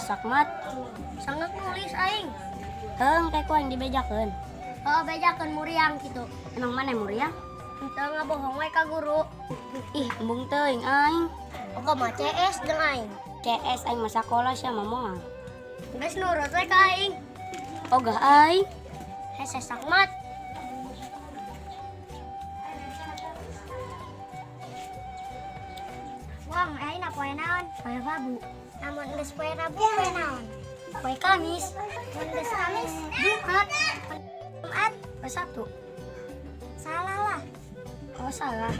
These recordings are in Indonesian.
sakmat. Sangat nulis aing. Heung kayak kuang dibejakeun. Oh, bejakeun muriang gitu. Emang mana muriang? Henteu ngabohong we ka guru. Ih, embung teuing aing. Oke mah CS jeung aing. CS aing mah sakola sia mah moal. Geus nurut we ka aing. Ogah aing. Hese sakmat. Wong, ayeuna poe naon? Poe Rabu. Namun geus poe Rabu poe naon? Poe Kamis. Mun geus Kamis, Jumat. Jumat, poe Sabtu. Salah lah. Oh, salah.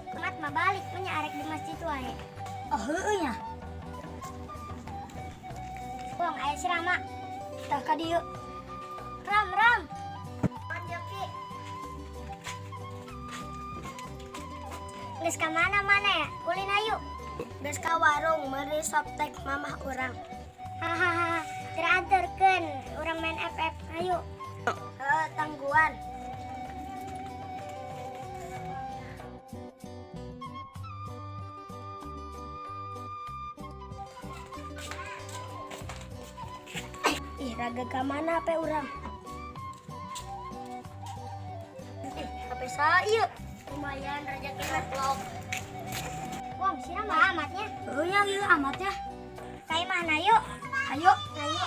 Jumat mah balik punya arek di masjid wae. Oh, heueuh nya. Wong, aya si Rama. Tah ka dieu. Ram, Ram. Manjok ki. Geus ka mana-mana ya? Ulin ayu. Geus ka warung meuli softtek mamah urang. Hahaha. Diantarkeun urang main FF. Ayo. Tangguan. Ih, raga ka mana pe urang? HP saya ieu. Lumayan rezeki vlog. Wong, si Rama amatnya. Oh, nya ieu amat ya. Kai mana yuk? Ayo. Ayo.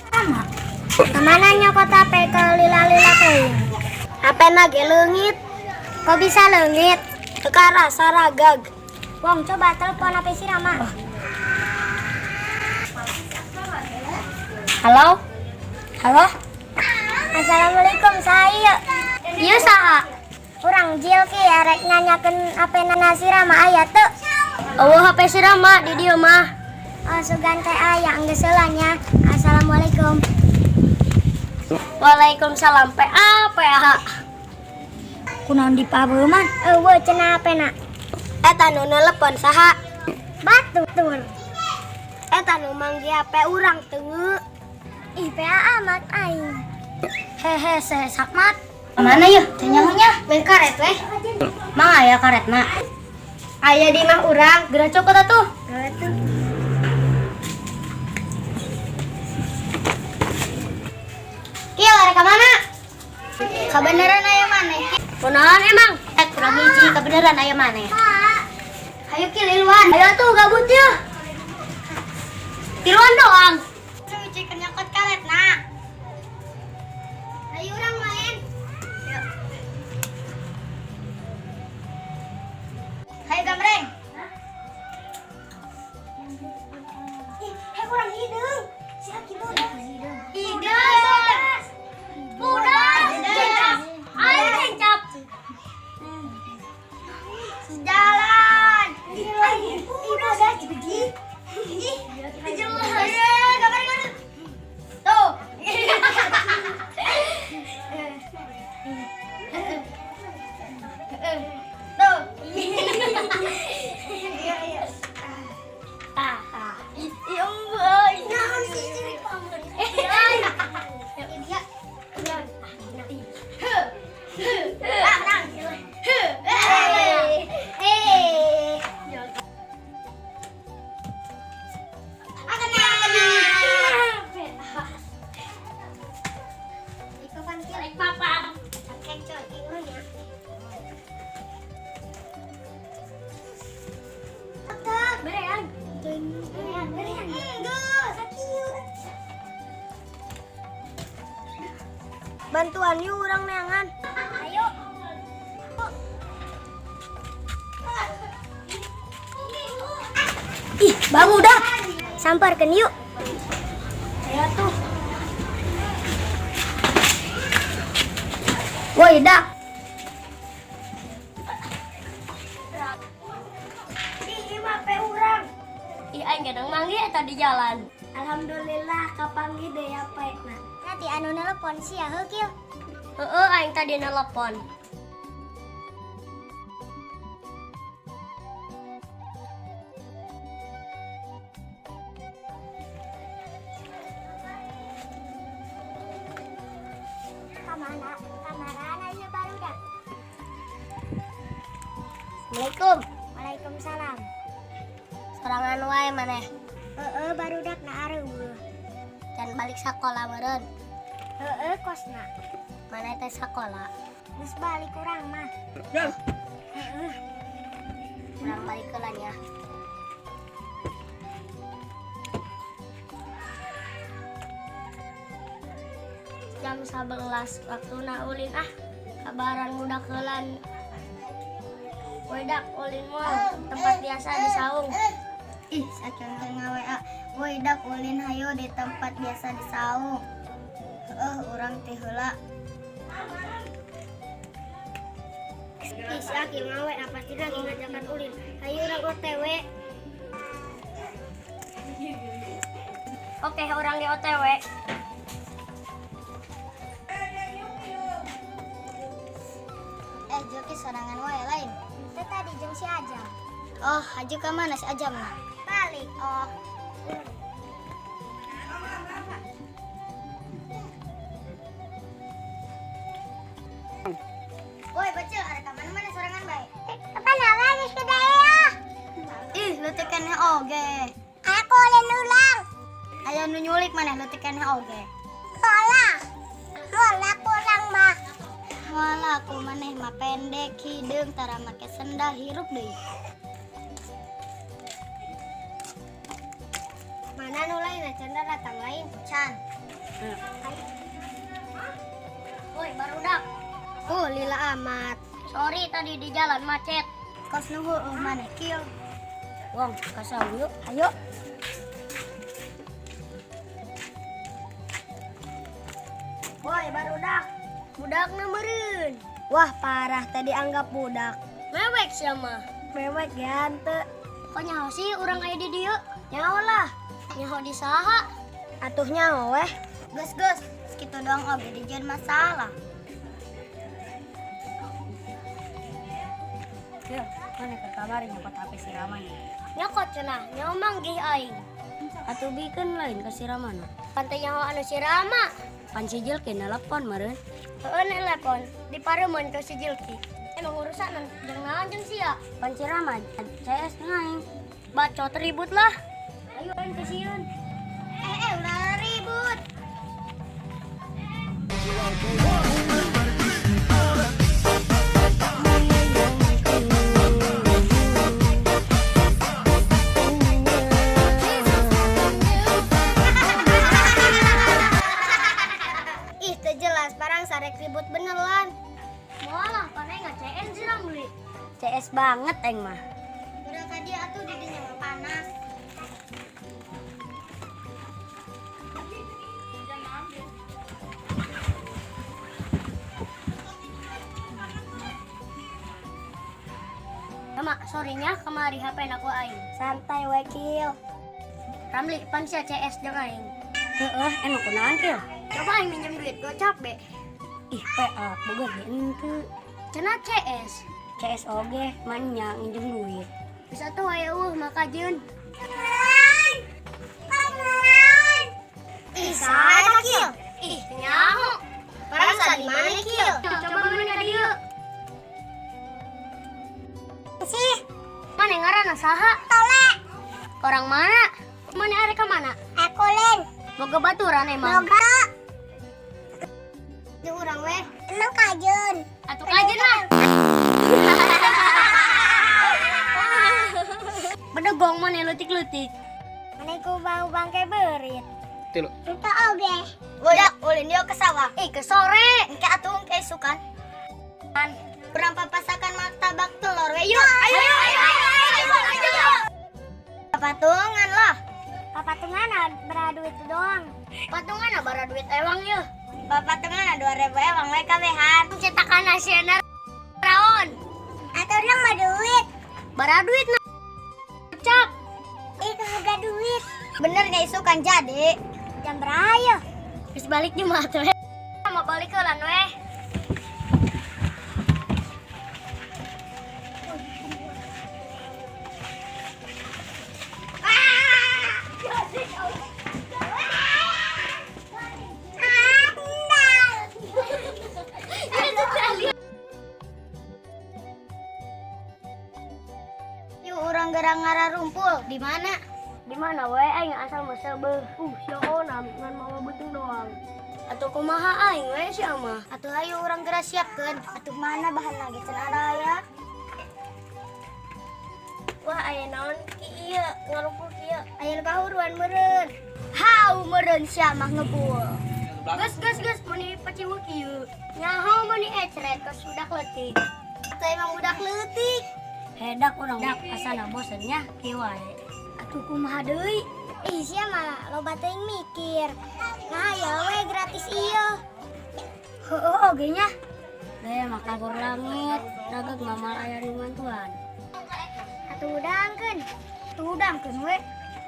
Sama. Kemana nyokot HP ke lila-lila teuing? HP na ge leungit. Kok bisa leungit? Teu karasa ragag. Wong, coba telepon HP si Rama. Halo? Halo? Assalamualaikum, saya. Ieu saha? Urang Jil ki arek nanyakeun HP nana si Rama aya teu? Eueuh HP si Rama di dieu mah. Oh, sugan teh aya geus heula nya. Assalamualaikum. Waalaikumsalam. PA. Kunaon di pabeu man? Eueuh cenah HP-na. Eta nu nelepon saha? Batur. Eta nu manggi HP urang teu. Ih, PA amat aing. Hehe, sakmat. Mana ya? Cenyamunya? Main karet weh. Mang aya karetna. Aya di mah urang. Geura cokot atuh. Atuh. Kieu arek ka mana? Kabeneran aya maneh. Kunaon emang? Kurang hiji kebeneran aya maneh. Hayu ki liluan. Ayo tuh gabut yeuh. Tiluan doang. Suci nyokot karetna. Ayo urang main. Yuk. Hayu gamreng. Kurang hidung. Si Aki bodas. Bodas. Bodas. Ayo kencap. Jalan. Bodas begini. Ih, jelas. Gambar. Tuh. Tuh. Iya. Ya ampun. Naon sih jadi pamer? Bantuan yuk urang neangan. Ayo. Ih, baru dah. Samparkeun yuk. Ayo tuh. Woi, dah. Ih, mah pe urang. Ih, aing gedeng manggi eta di jalan. Alhamdulillah kapanggih deh ya Pak. Nah, nanti anu nelpon sih ya kieu. Heeh, aing tadi nelpon. Kamarana aja baru dah. Assalamualaikum. Waalaikumsalam. Sorangan wae maneh. Baru dak na areueuh. Can balik sakola meureun. Kosna. Maneh teh sakola. Geus balik urang mah. Urang balik heula nya. Jam 11 waktuna ulin kabaran budak heulan. Wedak ulin mah tempat biasa di saung. Ih, saking ngawe wedak ulin hayo di tempat biasa di saung. Urang teh heula. Ih, saking ngawe pasti lagi ngajakan ulin. Hayu urang OTW. Oke, orang di OTW. Joki sorangan wae lain. Itu tadi jeung si Ajam. Oh, haju ke mana si Ajam na? Balik. Oh. Woi, bacil, ada ka mana sorangan bae? Kapan lagi ke daya? Ih, lu tekannya oge. Aku ulin ulang. Aya nu nyulik maneh lu tekannya oge. Hola kurang mah. Walah ku maneh mah pendek hideung tara make sendal hirup deui. Mana nu lain canda datang lain can. Woi, barudak. Lila amat. Sorry tadi di jalan macet. Kos nu heueuh maneh kieu. Wong, kasau yuk. Ayo. Woi, barudak. Budak na meureun. Wah, parah tadi anggap budak. Mewek sia mah. Mewek ya henteu. Kok nyaho sih urang aya di dieu? Nyaho lah. Nyaho di saha? Atuh nyaho weh. Geus, sekitu doang oge dijieun masalah. Ya, mana ke kamar nyokot HP si Ramanya. Nyokot cenah, nyaho manggih aing. Atuh bikeun lain ka si Ramana. Pantai nyaho anu si Rama. Pan si Jilki nelpon meureun. Heueuh nelpon, dipareumeun ka si Jilki. Emang urusan jeung naon jeung sia? Pan si Rama CS ngaing. Bacot ribut lah. Ayo aing ke sieun. Ulah ribut. Ih, teu jelas parang sarek ribut beneran. Moalah, panai nggak CN sirang beli. CS banget aing mah. Udah ka dia atuh di dinya mah panas. Mama, sorry-nya kemari HP aku aing. Santai we kieu. Ramli, pan sia CS jeung aing. Heeh, emang kunaon kieu? Coba aing minjem duit gocap be. Ih, PA, boga ge henteu. Cenah CS. CS oge, manya nginjem duit. Bisa tuh aya makajeun. Ih, saha kieu? Ih, nyaho. Parang sa di mana kieu? Coba mana ka dieu? Sih, Mana ngaranna saha? tole. Orang mana? Mana are ka mana? Aku len. Boga baturan emang. Boga. Jeung urang weh. Emang kajeun. Atuh kajeun lah. Bedegong mana leutik-leutik. Mana ku bau bangke berit. Tilu. Kita oge. Budak ulin dia ke sawah. Ih, ke sore. Engke atuh engke sukan. Kan. Urang papasakan martabak telur we. Yuk, Ayo. patungan lah. Patungan berapa duit doang? Patungan bara duit ewang yeuh. Patungan 2.000 ewang we kabehan. Cetakan nasieuna raon. Atuh urang mah duit. Bara duit na. Cap. Ih, kagak duit. Bener gak isukan jadi. Jam berapa? Terus balik di mah tuh. Mau balik ke lan weh. urang gerang ngararumpul. Di mana? Di mana we aing asal masa beuh. Siona ngan mama beutung doang. Atuh kumaha aing we sia mah. Atuh ayo urang geura siapkeun. Atuh mana bahan lagi cenah ya? Wah aya naon ki ieu ngarumpul kieu. Aya bahuruan meureun. Hau meureun sia mah ngebul. Gas meni paciweu kieu. Nyaho meni ecret ka sudak leutik. Teh emang budak leutik. Hedak urang dak asana bosennya kieu wae. Atuh kumaha deui? Ih sia mah loba teuing mikir. Nah ya we gratis ieu. Heueuh oge nya. Daya mah kabur langit, rageg mamal aya di mantuan. Atuh udangkeun. Tuh udangkeun we.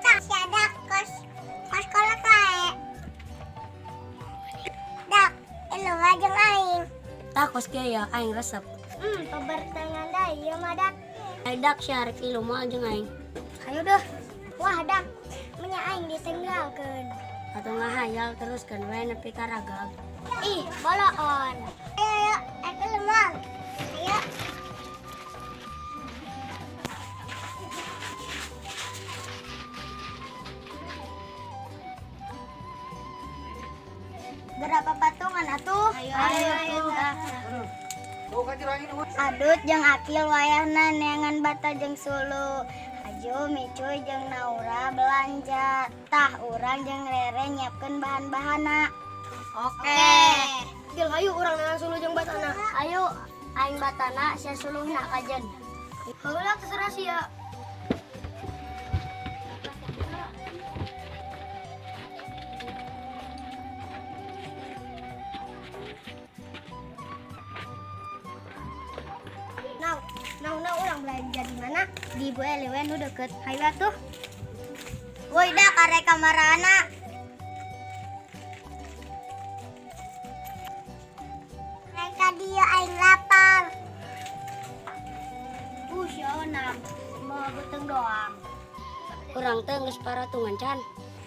Tah sia dak kos kolak wae. Dak, elu ajeng aing. Takos kieu ya aing resep. Pabertengan da ieu mah dak. Dak syarek ilu mah jeung aing. Hayu deh. Wah dak, nya aing ditenggalkeun. Atuh ngahayal teruskeun we nepi ka ragag. Ih, boloon. Ayo, aku lemah. Ayo. Berapa patungan atuh? Ayo. Adut jeung Akil wayahna neangan bata jeung Sulu. Aju Micuy jeung Naura belanja. Tah urang jeung Rere nyiapkeun bahan-bahana. Oke. Kil hayu urang neangan Sulu jeung batana. Ayo aing batana sia suluhna kajen. Heula terserah sia. Nah urang belanja di mana? Di Ibu Eliwen nu deket. Hayu atuh. Woi dah karek kamarana. Mereka dia aing lapar. Siona mau beuteung doang. Urang teh geus paratungan can.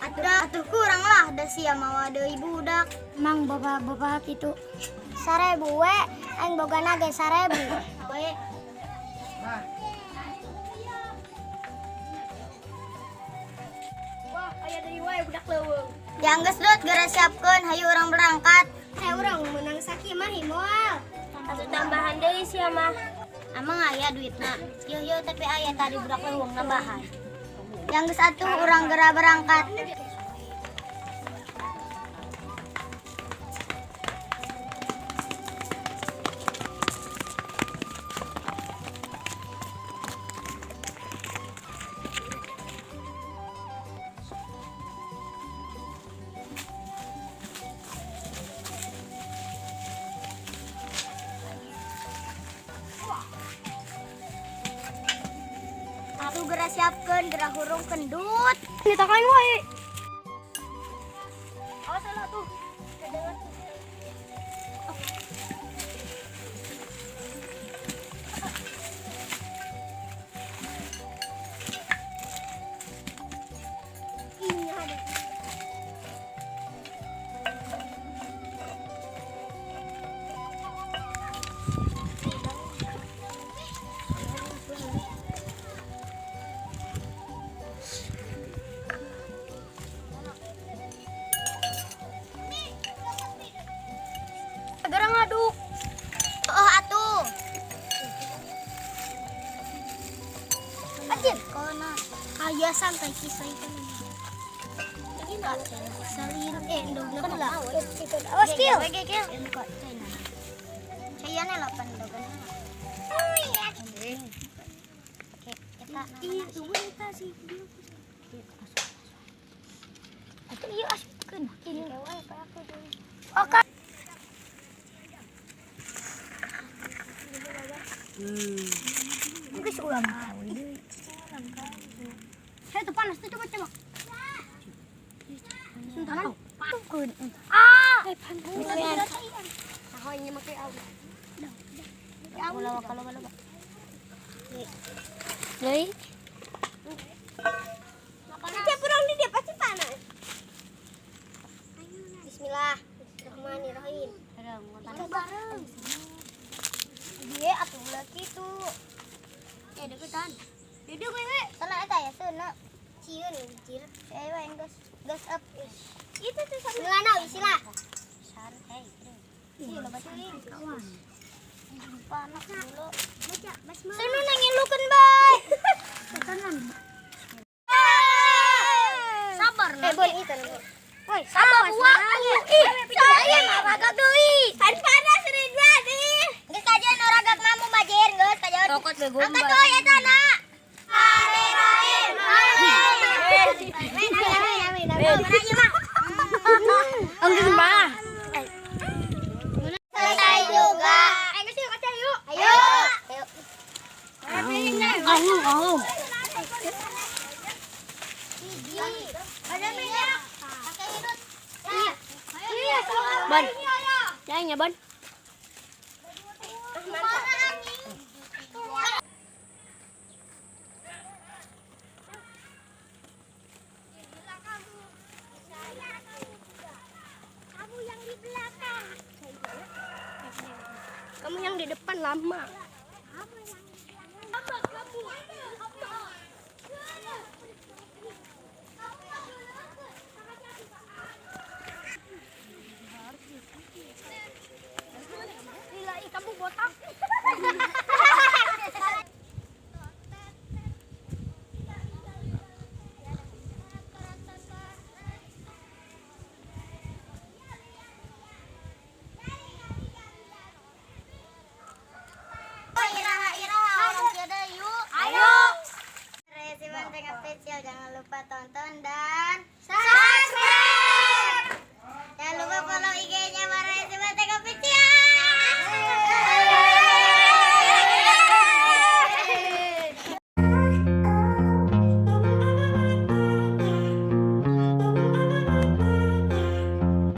Atuh kurang lah da sia mawa deui budak. Mang bapak kitu. 1000 we, aing bogana ge 1000. We. Wah, aya deui wae budak leuweung. Yang geus dot geura siapkeun, hayu urang berangkat. Urang menang sakimah moal. Atuh tambahan deui sia mah. Amang aya duitna. Yo tapi aya tadi budak leuweung nambahan. Yang geus atuh urang geura berangkat. Atuh geura siapkeun, geura hurung kendut. Ditakain wae. Awas lah tuh. Gara ngaduk. Oh atuh. Acil, kona. Aya santai kisah itu. Ini enggak salir endogna kala. Awas kieu. Kil. Cayana 8 dogan. Oh iya. Kita tunggu kita sih. Atuh ieu asupkeun. Ini wae ka aku dulu. Oke. Geus ulang tahu deui. Hei, tuh panas tuh coba. Sentaran. Tungkeun. Panas. Ahoy nya make au. Kalau. Deui. Dia kurang di dia pasti panas. Bismillahirrahmanirrahim. Kita bareng. Dia atuh ulah kitu. Deketan. Duduk wewe. Sana eta ya sana. Cieun cir. Ewe gas up. Itu tuh sama. Ngana istilah. Santai. Iya lo batuin kawan. Panas dulu. Baca basma. Sana nangilukeun bae. Kanan. Sabar lah. Bon itu. Woi, sabar buah. Ih, saya maraga deui. Panas rinda nih. Geus kajian oragak mamu majer geus kajian. Tokot be gomba. Angkat deui eta na. Amin. Angkat bah. Selesai juga. Ayo sih kaca yuk. Ayo. Oh. Ada minyak. Pakai hidut. Ban. Jangan Ban. Kamu yang di belakang. Kamu yang di depan lama. Kamu botak. Jangan lupa tonton dan